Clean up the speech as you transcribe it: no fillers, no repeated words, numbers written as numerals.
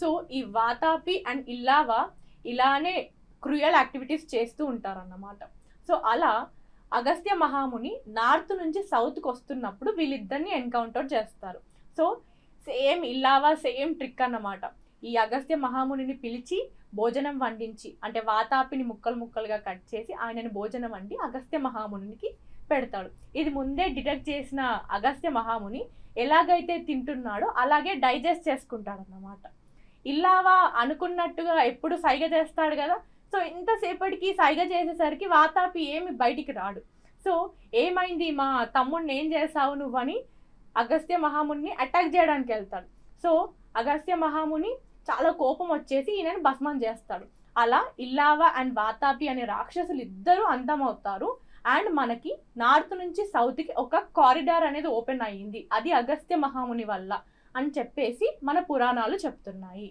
So ఈ Vatapi and ఇల్లావా ఇలానే cruel activities చేస్తూ ఉంటారన్నమాట. సో అలా అగస్త్య మహాముని నార్త్ నుంచి సౌత్కి వస్తున్నప్పుడు వీళ్ళిద్దరిని ఎన్కౌంటర్ చేస్తారు. సో సేమ్ ఇల్లావా సేమ్ ట్రిక్ అన్నమాట. ఈ అగస్త్య మహామునిని పిలిచి భోజనం వండించి, అంటే వాతాపిని ముక్కలు ముక్కలుగా కట్ చేసి ఆయనని భోజనం వండి అగస్త్య మహామునికి పెడతాడు. ఇది ముందే డిటెక్ట్ చేసిన అగస్త్య మహాముని ఎలాగైతే తింటున్నాడో అలాగే డైజెస్ట్ చేసుకుంటాడు అన్నమాట. ఇల్లావా అనుకున్నట్టుగా ఎప్పుడు సైగ చేస్తాడు కదా, సో ఇంతసేపటికి సైగ చేసేసరికి వాతాపి ఏమి బయటికి రాడు. సో ఏమైంది, మా తమ్ముడిని ఏం చేసావు నువ్వని అగస్త్య మహాముని అటాక్ చేయడానికి వెళ్తాడు. సో అగస్త్య మహాముని చాలా కోపం వచ్చేసి ఈయనని భస్మం చేస్తాడు. అలా ఇల్లావా అండ్ వాతాపి అనే రాక్షసులు ఇద్దరు అంతమవుతారు. అండ్ మనకి నార్త్ నుంచి సౌత్కి ఒక కారిడార్ అనేది ఓపెన్ అయ్యింది, అది అగస్త్య మహాముని వల్ల అని చెప్పేసి మన పురాణాలు చెప్తున్నాయి.